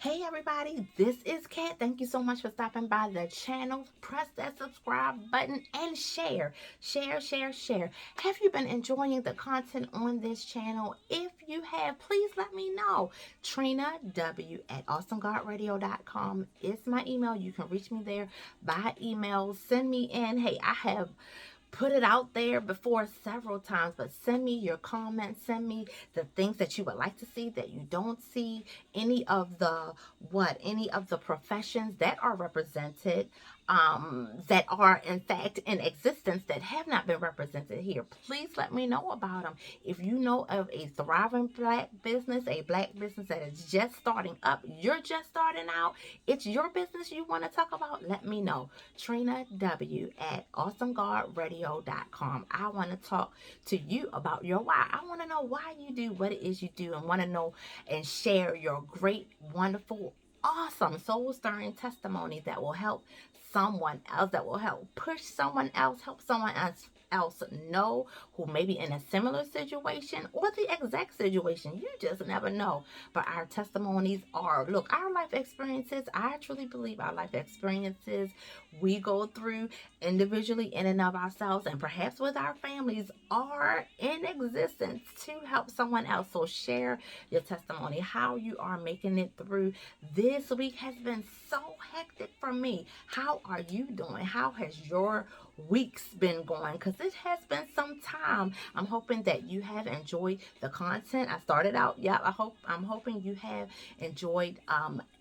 Hey everybody, this is Kat. Thank you so much for stopping by the channel. Press that subscribe button and share. Share. Have you been enjoying the content on this channel? If you have, please let me know. Trina W at awesomegodradio.com is my email. You can reach me there by email. Send me in. Hey, I have put it out there before several times, but send me your comments, send me the things that you would like to see that you don't see, any of the professions that are represented, that are in fact in existence that have not been represented here. Please let me know about them. If you know of a thriving black business, a black business that is just starting up, you're just starting out, it's your business you want to talk about, let me know. Trina W at awesomeguardradio.com. I want to talk to you about your why. I want to know why you do what it is you do, and want to know and share your great, wonderful, awesome, soul stirring testimony that will help someone else, that will help push someone else, help someone else know who may be in a similar situation or the exact situation. You just never know. But our testimonies are, look, our life experiences, I truly believe our life experiences we go through individually in and of ourselves and perhaps with our families are in existence to help someone else. So share your testimony, how you are making it through. This week has been so hectic for me. How are you doing? How has your weeks been going? Because it has been some time. I'm hoping that you have enjoyed the content. I started out, yeah, I'm hoping you have enjoyed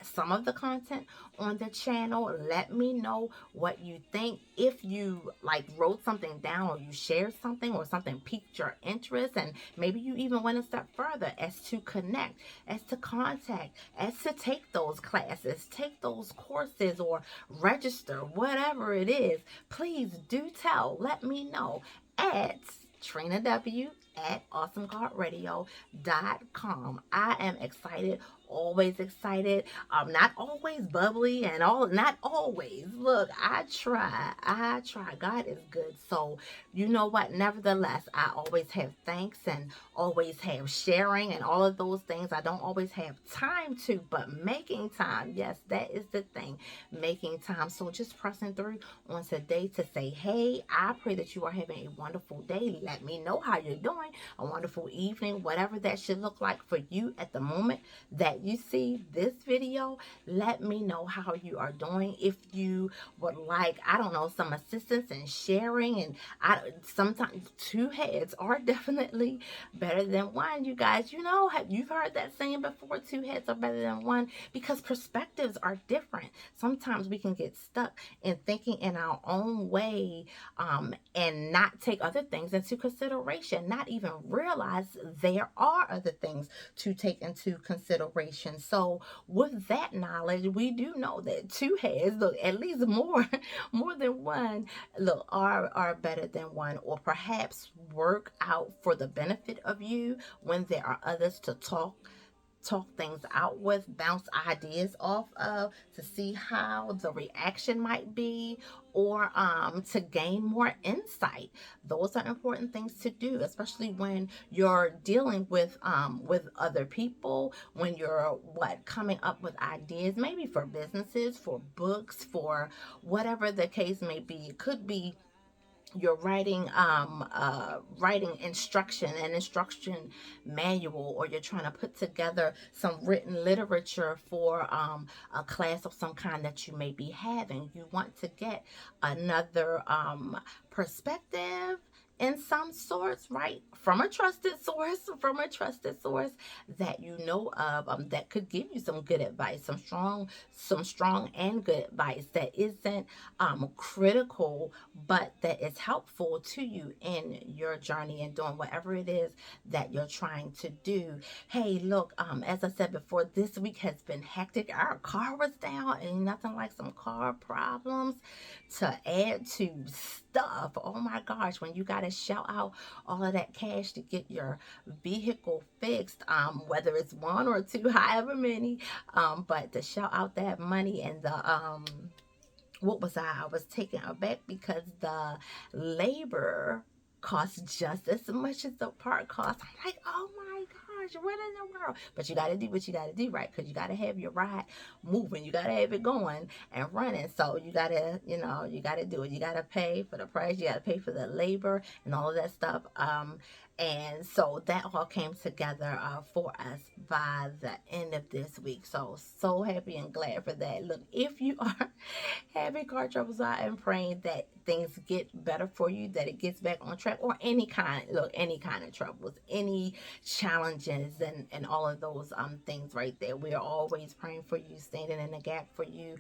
some of the content on the channel. Let me know what you think. If you like wrote something down, or you shared something, or something piqued your interest, and maybe you even went a step further as to connect, as to contact, as to take those classes, take those courses, or register, whatever it is, please do tell. Let me know at Trina W at awesomeguardradio.com. I am excited, always excited. I'm not always bubbly and all, not always. Look, I try. God is good. So, you know what? Nevertheless, I always have thanks and always have sharing and all of those things. I don't always have time to, but making time, yes, that is the thing. Making time. So just pressing through on today to say, hey, I pray that you are having a wonderful day. Let me know how you're doing. A wonderful evening, whatever that should look like for you at the moment that you see this video. Let me know how you are doing. If you would like, I don't know, some assistance in sharing, and sometimes two heads are definitely better than one. You guys, you've heard that saying before, two heads are better than one, because perspectives are different. Sometimes we can get stuck in thinking in our own way, and not take other things into consideration, not even realize there are other things to take into consideration. So with that knowledge, we do know that two heads, look, at least more more than one, look, are better than one, or perhaps work out for the benefit of you when there are others to talk things out with, bounce ideas off of, to see how the reaction might be, or to gain more insight. Those are important things to do, especially when you're dealing with other people, when you're coming up with ideas, maybe for businesses, for books, for whatever the case may be. It could be you're writing writing an instruction manual, or you're trying to put together some written literature for a class of some kind that you may be having. You want to get another perspective in some sorts, right, from a trusted source, that you know of, that could give you some good advice, some strong and good advice that isn't critical, but that is helpful to you in your journey and doing whatever it is that you're trying to do. Hey, look, as I said before, this week has been hectic. Our car was down, and nothing like some car problems to add to stuff. Oh my gosh, when you gotta shell out all of that cash to get your vehicle fixed, whether it's one or two, however many, but to shell out that money, and the what was I was taken aback because the labor costs just as much as the part cost. I'm like, oh my gosh, what in the world? But you got to do what you got to do, right? Because you got to have your ride moving. You got to have it going and running. So you got to, you got to do it. You got to pay for the price. You got to pay for the labor and all of that stuff. And so that all came together for us by the end of this week. So happy and glad for that. Look, if you are having car troubles, I am praying that things get better for you, that it gets back on track, or any kind of troubles, any challenges, and all of those things right there. We are always praying for you, standing in the gap for you.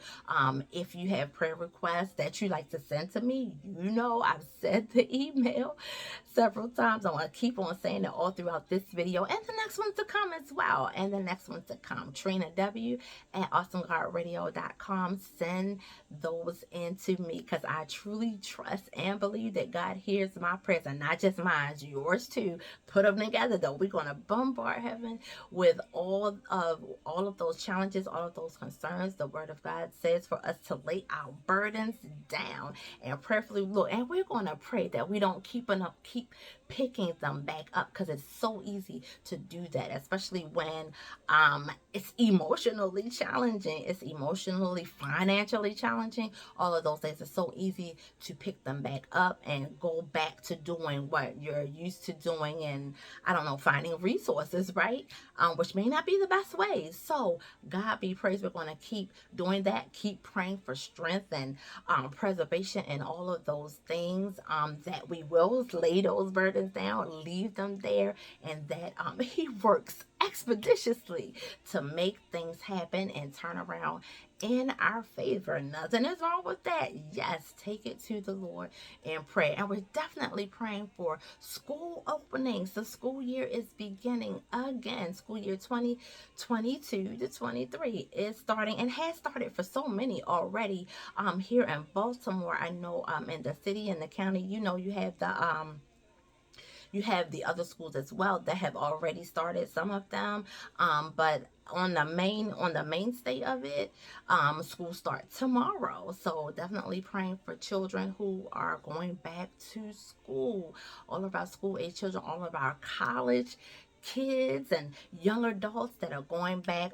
If you have prayer requests that you like to send to me, I've sent the email several times. I want to keep on saying it all throughout this video and the next one to come as well. And the next one to come. Trina W at awesomegodradio.com. Send those into me because I truly trust and believe that God hears my prayers, and not just mine, yours too. Put them together though. We're going to bombard heaven with all of those challenges, all of those concerns. The word of God says for us to lay our burdens down and prayerfully look, and we're going to pray that we don't keep picking them back up, because it's so easy to do that, especially when it's emotionally challenging, it's emotionally, financially challenging. All of those things, it's so easy to pick them back up and go back to doing what you're used to doing, and I don't know, finding resources, right? Which may not be the best way. So God be praised, we're going to keep doing that, keep praying for strength and preservation and all of those things, that we will lay those burdens down, leave them there, and that he works expeditiously to make things happen and turn around in our favor. Nothing is wrong with that. Yes, take it to the Lord in prayer. And we're definitely praying for school openings. The school year is beginning again. School year 2022 to 23 is starting, and has started for so many already. Here in Baltimore, I know in the city and the county, you have the other schools as well that have already started, some of them, but on the mainstay of it, school start tomorrow. So definitely praying for children who are going back to school, all of our school age children, all of our college kids and young adults that are going back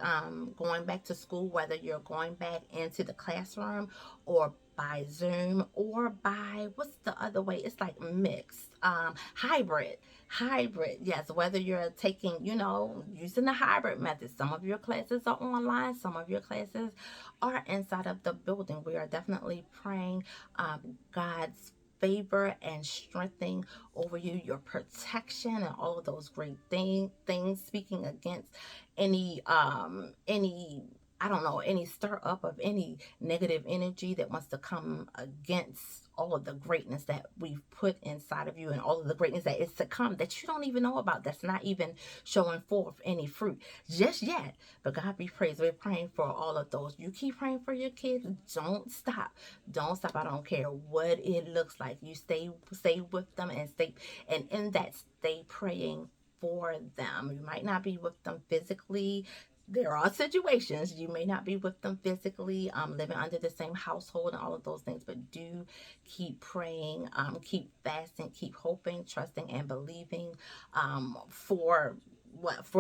to school, whether you're going back into the classroom or by Zoom or by, what's the other way, it's like mixed, hybrid, yes, whether you're taking, using the hybrid method. Some of your classes are online, some of your classes are inside of the building. We are definitely praying God's favor and strengthening over you, your protection, and all of those great things, speaking against any I don't know, any stir up of any negative energy that wants to come against all of the greatness that we've put inside of you, and all of the greatness that is to come that you don't even know about, that's not even showing forth any fruit just yet. But God be praised. We're praying for all of those. You keep praying for your kids. Don't stop. Don't stop. I don't care what it looks like. You stay with them, and in that, stay praying for them. You might not be with them physically. There are situations you may not be with them physically, living under the same household and all of those things, but do keep praying, keep fasting, keep hoping, trusting, and believing for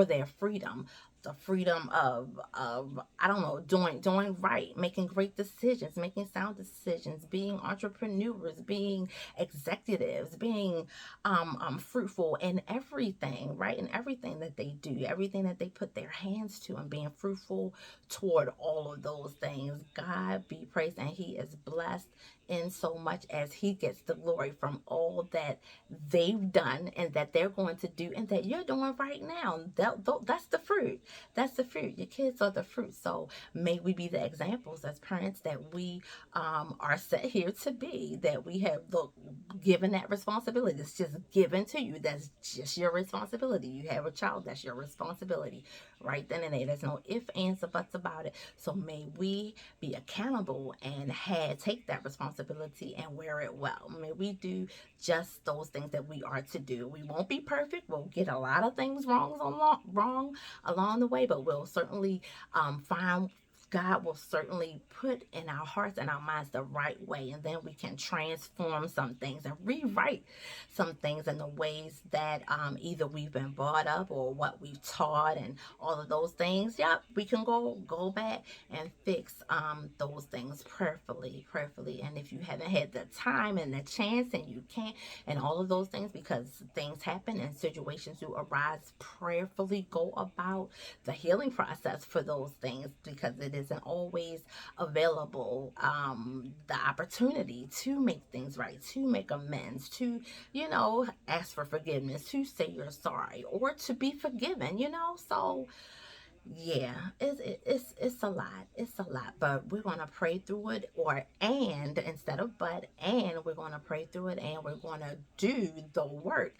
their freedom. The freedom of I don't know, doing right, making great decisions, making sound decisions, being entrepreneurs, being executives, being fruitful in everything, right? In everything that they do, everything that they put their hands to, and being fruitful toward all of those things. God be praised, and he is blessed in so much as he gets the glory from all that they've done and that they're going to do and that you're doing right now. That's the fruit. That's the fruit. Your kids are the fruit. So may we be the examples as parents that we are set here to be, that we have given that responsibility. It's just given to you. That's just your responsibility. You have a child, that's your responsibility. Right then and there. There's no ifs, ands, or buts about it. So may we be accountable and take that responsibility and wear it well. May we do just those things that we are to do. We won't be perfect. We'll get a lot of things wrong along the way, but we'll certainly God will certainly put in our hearts and our minds the right way, and then we can transform some things and rewrite some things in the ways that either we've been brought up or what we've taught and all of those things. Yep, we can go back and fix those things prayerfully. And if you haven't had the time and the chance, and you can't, and all of those things, because things happen and situations do arise, prayerfully go about the healing process for those things, because it isn't always available, the opportunity to make things right, to make amends, to, ask for forgiveness, to say you're sorry, or to be forgiven. So yeah, it's a lot. It's a lot, but we're gonna pray through it, or and instead of but, and we're gonna pray through it, and we're gonna do the work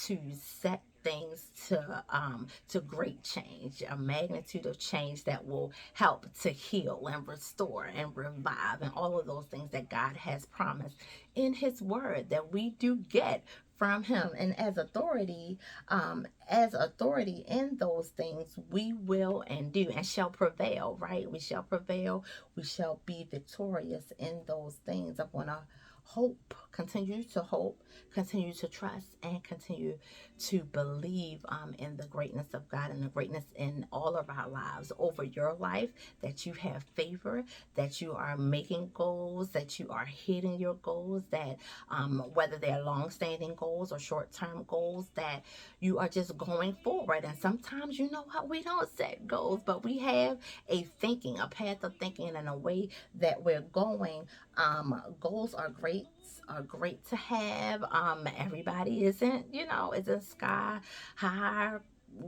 to set things to great change, a magnitude of change that will help to heal and restore and revive, and all of those things that God has promised in His Word that we do get from Him. And as authority in those things, we will and do and shall prevail, right? We shall prevail. We shall be victorious in those things. I want to hope, continue to trust, and continue to believe in the greatness of God and the greatness in all of our lives, over your life, that you have favor, that you are making goals, that you are hitting your goals, that whether they're long-standing goals or short-term goals, that you are just going forward. And sometimes, you know what, we don't set goals, but we have a path of thinking, and a way that we're going. Goals are great to have. Everybody isn't sky high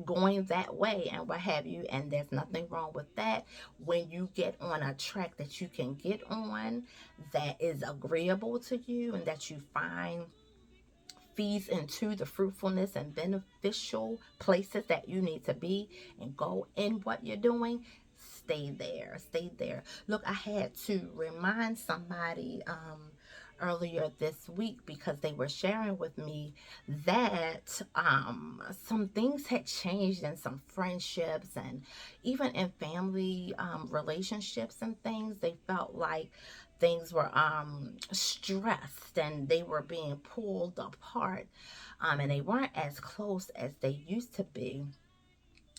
going that way and what have you, and there's nothing wrong with that. When you get on a track that you can get on, that is agreeable to you, and that you find feeds into the fruitfulness and beneficial places that you need to be and go in what you're doing, stay there. Look, I had to remind somebody earlier this week, because they were sharing with me that some things had changed in some friendships, and even in family relationships and things. They felt like things were stressed, and they were being pulled apart, and they weren't as close as they used to be.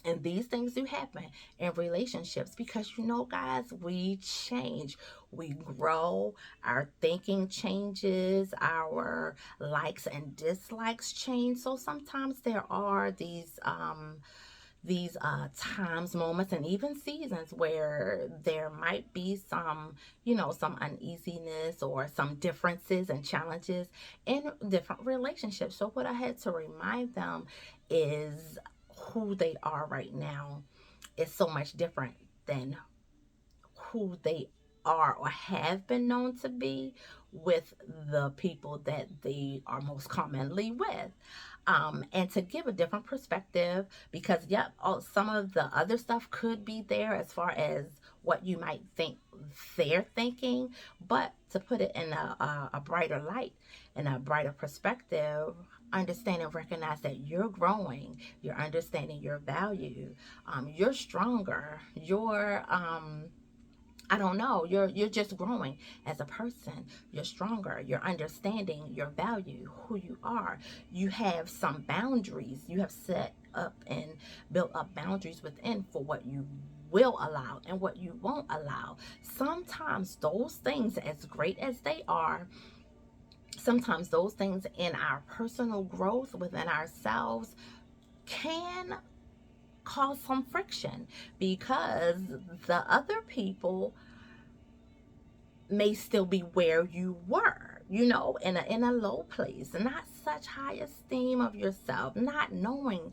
And these things do happen in relationships, because guys, we change, we grow, our thinking changes, our likes and dislikes change. So sometimes there are these times, moments, and even seasons where there might be some uneasiness or some differences and challenges in different relationships. So what I had to remind them is who they are right now is so much different than who they are or have been known to be with the people that they are most commonly with. And to give a different perspective, because some of the other stuff could be there as far as what you might think they're thinking, but to put it in a brighter light and a brighter perspective, understand and recognize that you're growing, you're understanding your value, you're stronger, you're I don't know, you're just growing as a person. You're stronger, you're understanding your value, who you are. You have some boundaries. You have set up and built up boundaries within for what you will allow and what you won't allow. Sometimes those things, as great as they are, sometimes those things in our personal growth within ourselves can cause some friction, because the other people may still be where you were, in a low place, not such high esteem of yourself, not knowing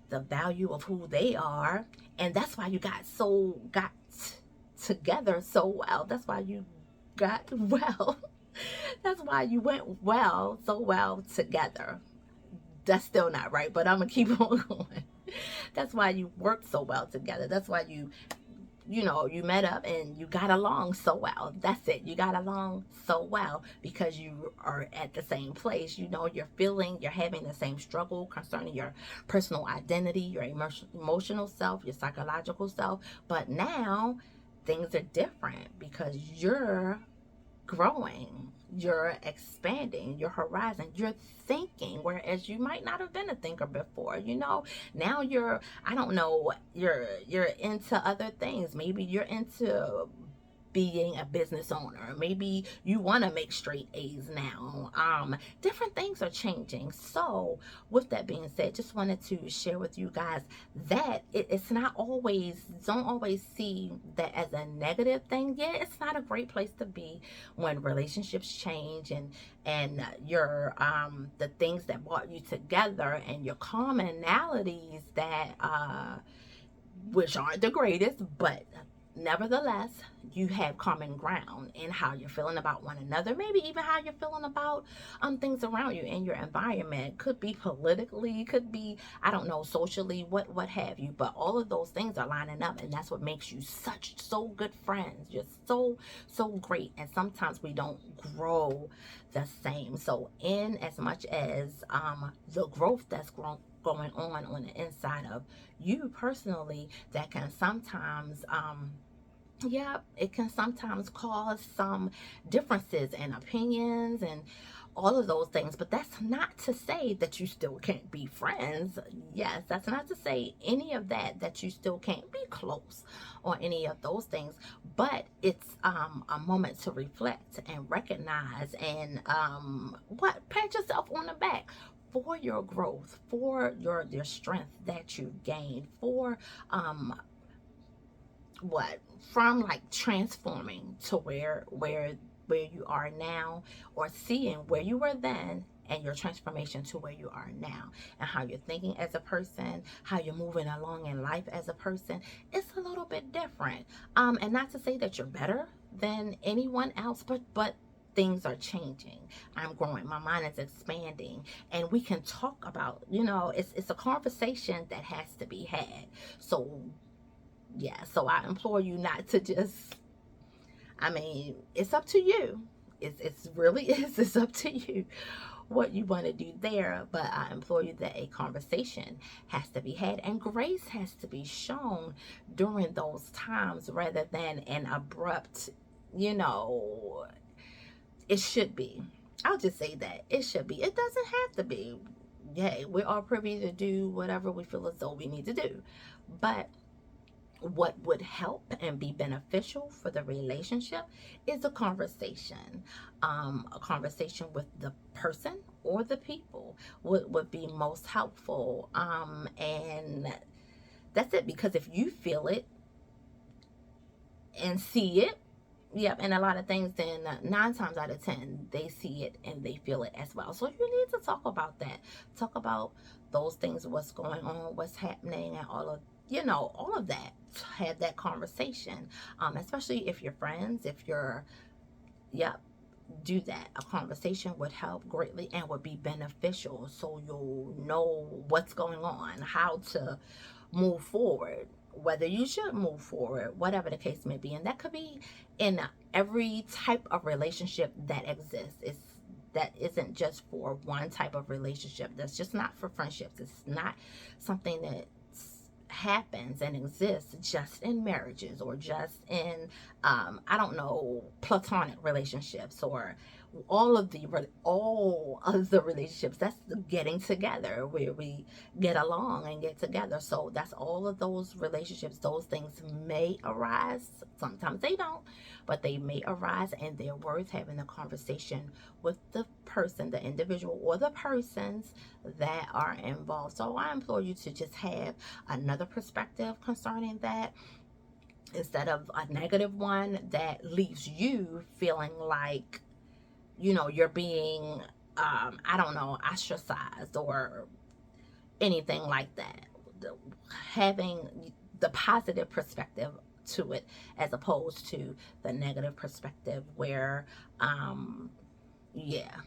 the value of who they are. And that's why you got together so well. That's why you got well. That's why you went so well together. That's still not right, but I'm gonna keep on going. That's why you worked so well together. That's why you met up and you got along so well. That's it. You got along so well because you are at the same place. You're having the same struggle concerning your personal identity, your emotional self, your psychological self. But now things are different because you're growing, you're expanding your horizon, you're thinking, whereas you might not have been a thinker before. Now you're, I don't know, you're into other things. Maybe you're into being a business owner. Maybe you want to make straight A's now. Different things are changing. So, with that being said, just wanted to share with you guys that it's not always, don't always see that as a negative thing. Yeah, it's not a great place to be when relationships change, and your the things that brought you together and your commonalities that which aren't the greatest, but nevertheless, you have common ground in how you're feeling about one another, maybe even how you're feeling about things around you in your environment. Could be politically, could be, I don't know, socially, what have you. But all of those things are lining up, and that's what makes you so good friends. You're so great. And sometimes we don't grow the same. So in as much as the growth that's going on the inside of you personally, that can sometimes yeah, it can sometimes cause some differences in opinions and all of those things. But that's not to say that you still can't be friends. Yes, that's not to say any of that you still can't be close or any of those things. But it's a moment to reflect and recognize and pat yourself on the back for your growth, for your strength that you've gained, for what from like transforming to where you are now, or seeing where you were then and your transformation to where you are now, and how you're thinking as a person, how you're moving along in life as a person. It's a little bit different, and not to say that you're better than anyone else, but things are changing. I'm growing, my mind is expanding, and we can talk about, it's a conversation that has to be had. So yeah, so I implore you not to just, I mean, it's up to you. It's really is. It's up to you what you want to do there. But I implore you that a conversation has to be had, and grace has to be shown during those times, rather than an abrupt, you know, it should be. I'll just say that it should be. It doesn't have to be. Hey, we're all privy to do whatever we feel as though we need to do. But what would help and be beneficial for the relationship is a conversation with the person or the people would be most helpful, and that's it. Because if you feel it and see it, yep, and a lot of things, then 9 times out of 10 they see it and they feel it as well. So you need to talk about that, talk about those things, what's going on, what's happening, and all of that. Have that conversation, especially if you're friends, if you're, yep, do that. A conversation would help greatly and would be beneficial, so you'll know what's going on, how to move forward, whether you should move forward, whatever the case may be. And that could be in every type of relationship that exists. That isn't just for one type of relationship. That's just not for friendships. It's not something that happens and exists just in marriages, or just in I don't know, platonic relationships, or all of the relationships. That's the getting together, where we get along and get together. So that's all of those relationships. Those things may arise, sometimes they don't, but they may arise, and they're worth having a conversation with the person, the individual, or the persons that are involved. So I implore you to just have another perspective concerning that, instead of a negative one that leaves you feeling like, you're being, I don't know, ostracized or anything like that. Having the positive perspective to it, as opposed to the negative perspective where,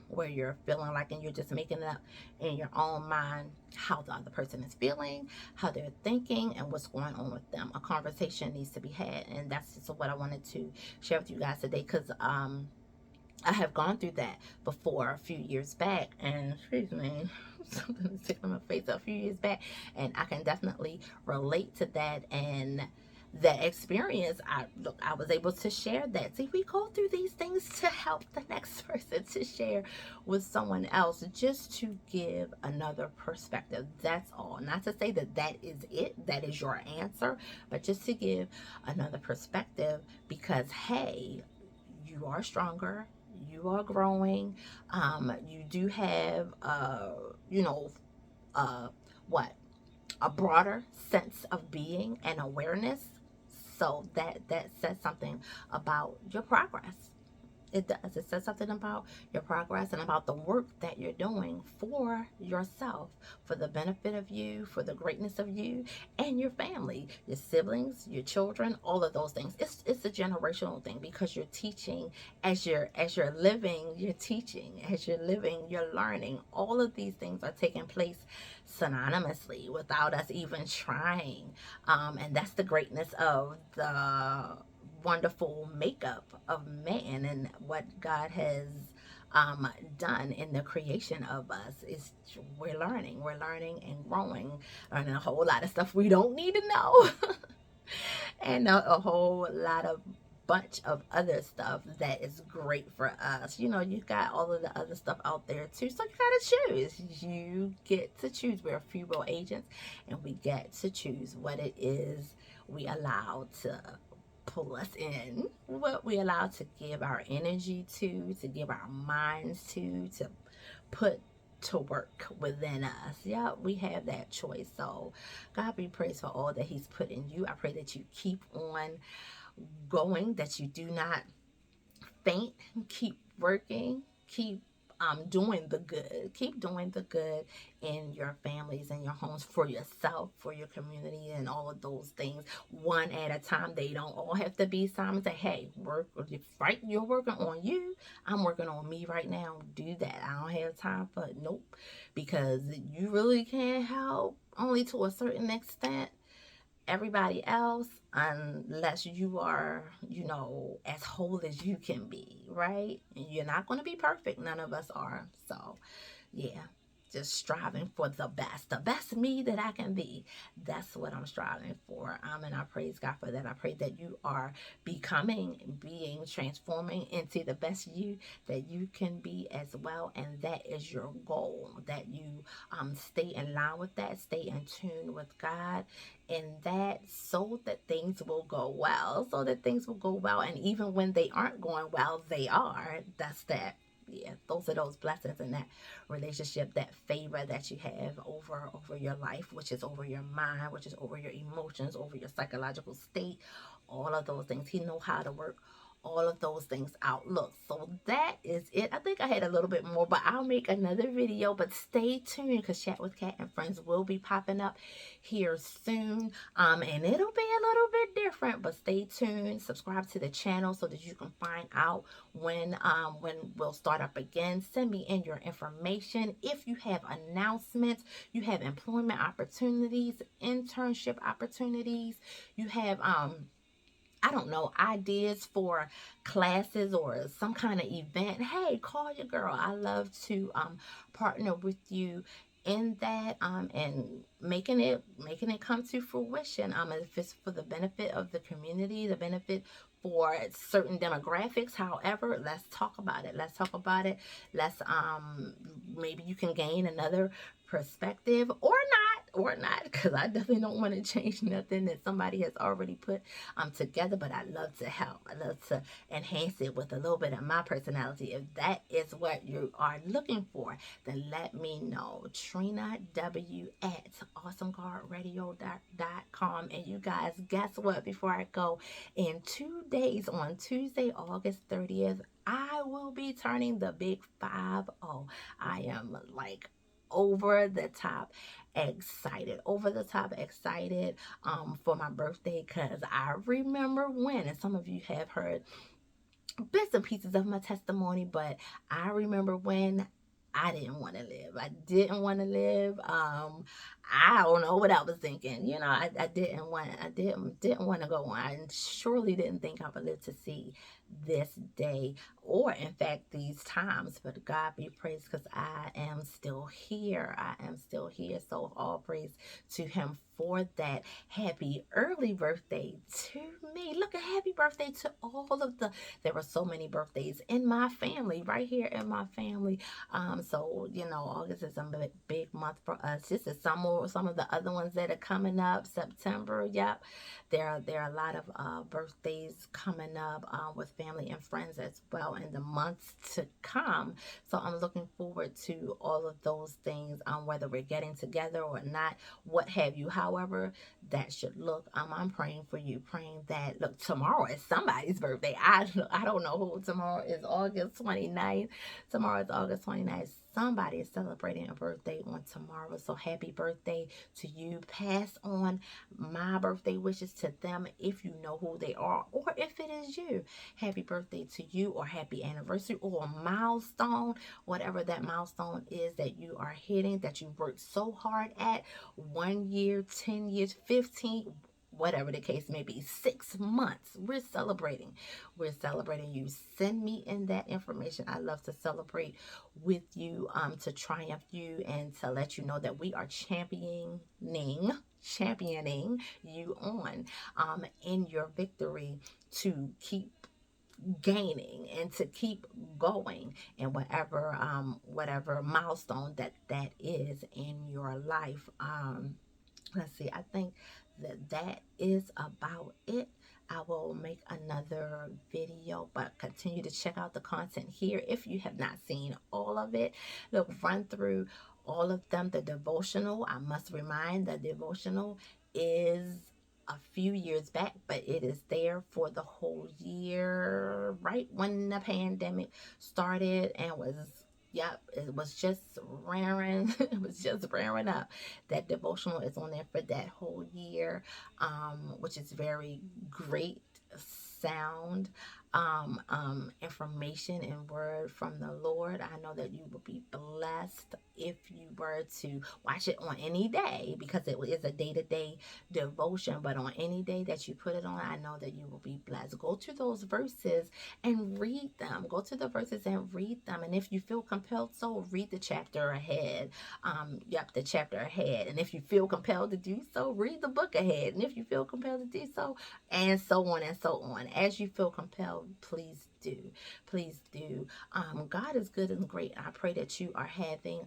where you're feeling like, and you're just making it up in your own mind how the other person is feeling, how they're thinking, and what's going on with them. A conversation needs to be had, and that's just what I wanted to share with you guys today, because I have gone through that before a few years back, and excuse me, something is sticking on my face a few years back, and I can definitely relate to that. And that experience, I was able to share that. See, we go through these things to help the next person, to share with someone else, just to give another perspective. That's all. Not to say that that is it, that is your answer, but just to give another perspective, because hey, you are stronger, you are growing, you do have you know uh what a broader sense of being and awareness. So that says something about your progress. It does. It says something about your progress and about the work that you're doing for yourself, for the benefit of you, for the greatness of you and your family, your siblings, your children, all of those things. It's a generational thing, because you're teaching as you're living, you're teaching, as you're living, you're learning. All of these things are taking place synonymously without us even trying. And that's the greatness of the wonderful makeup of man, and what God has done in the creation of us is we're learning and growing, learning a whole lot of stuff we don't need to know, and a whole lot of bunch of other stuff that is great for us. You know, you got all of the other stuff out there too, so you gotta choose. You get to choose. We're free will agents, and we get to choose what it is we allow to pull us in, what we allow to give our energy to give our minds to put to work within us. Yeah, we have that choice. So God be praised for all that He's put in you. I pray that you keep on going, that you do not faint, keep working, keep doing the good. Keep doing the good in your families and your homes, for yourself, for your community, and all of those things. One at a time. They don't all have to be Simon. Say, hey, work right. You're working on you. I'm working on me right now. Do that. I don't have time for it. Nope. Because you really can't help, only to a certain extent, everybody else, unless you are, as whole as you can be, right? And you're not going to be perfect. None of us are. So, yeah, just striving for the best me that I can be. That's what I'm striving for. And I praise God for that. I pray that you are being transforming into the best you that you can be as well. And that is your goal, that you stay in line with that, stay in tune with God, and that, so that things will go well, and even when they aren't going well, they are. That's that. Yeah, those are those blessings in that relationship, that favor that you have over your life, which is over your mind, which is over your emotions, over your psychological state, all of those things. He know how to work all of those things out. Look, so that is it. I think I had a little bit more, but I'll make another video. But stay tuned, because Chat with Kat and Friends will be popping up here soon. And it'll be a little bit different, but stay tuned. Subscribe to the channel so that you can find out when we'll start up again. Send me in your information. If you have announcements, you have employment opportunities, internship opportunities, you have I don't know, ideas for classes or some kind of event, hey, call your girl. I love to partner with you in that, and making it come to fruition. If it's for the benefit of the community, the benefit for certain demographics. However, let's talk about it. Let's maybe you can gain another perspective, or not, because I definitely don't want to change nothing that somebody has already put together. But I love to help. I love to enhance it with a little bit of my personality. If that is what you are looking for, then let me know. Trina W at awesomeguardradio.com. And you guys, guess what? Before I go, in 2 days, on Tuesday, August 30th, I will be turning the big 5-0. I am like over the top excited for my birthday, because I remember when, and some of you have heard bits and pieces of my testimony, but I remember when I didn't want to live. I didn't want to live. I don't know what I was thinking. I didn't want to go on. I surely didn't think I would live to see this day, or in fact these times. But God be praised, because I am still here. So all praise to Him before that, happy early birthday to me. Look, a happy birthday to all of there were so many birthdays in my family, right here in my family. So August is a big month for us. This is some of the other ones that are coming up. September, yep. There are a lot of birthdays coming up with family and friends as well in the months to come. So I'm looking forward to all of those things, whether we're getting together or not, what have you. However, that should look. I'm praying for you, praying that, look, tomorrow is somebody's birthday. I don't know who. Tomorrow is August 29th. Tomorrow is August 29th. Somebody is celebrating a birthday on tomorrow. So happy birthday to you. Pass on my birthday wishes to them if you know who they are, or if it is you. Happy birthday to you, or happy anniversary, or a milestone, whatever that milestone is that you are hitting, that you worked so hard at. 1 year, 10 years, 15, whatever the case may be, 6 months. We're celebrating you. Send me in that information. I love to celebrate with you, to triumph you, and to let you know that we are championing you on, in your victory, to keep gaining and to keep going in whatever milestone that is in your life. Let's see, I think that is about it. I will make another video, but continue to check out the content here if you have not seen all of it. Look, run through all of them. The devotional, I must remind, the devotional is a few years back, but it is there for the whole year, right when the pandemic started and was, yep, it was just raring, it was just raring up. That devotional is on there for that whole year, which is very great sound, information and word from the Lord. I know that you will be blessed if you were to watch it on any day, because it is a day-to-day devotion. But on any day that you put it on, I know that you will be blessed. Go to those verses and read them. Go to the verses and read them. And if you feel compelled, so read the chapter ahead. Yep, the chapter ahead. And if you feel compelled to do so, read the book ahead. And if you feel compelled to do so, and so on and so on. As you feel compelled, please do. Please do. God is good and great. I pray that you are having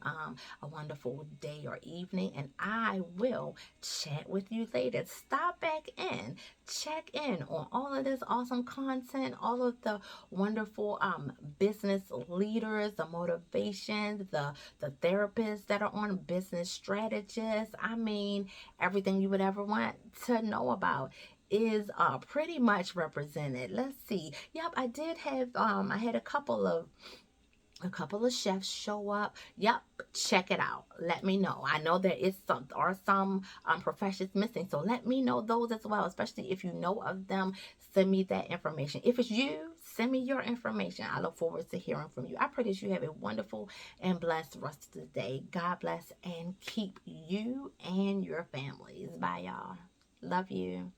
a wonderful day or evening, and I will chat with you later. Stop back in, check in on all of this awesome content, all of the wonderful business leaders, the motivations, the therapists that are on, business strategists. I mean, everything you would ever want to know about is pretty much represented. Let's see. Yep, I did have I had a couple of chefs show up. Yep, check it out. Let me know. I know there is some professions missing, so let me know those as well, especially if you know of them. Send me that information. If it's you, send me your information. I look forward to hearing from you. I pray that you have a wonderful and blessed rest of the day. God bless and keep you and your families. Bye, y'all. Love you.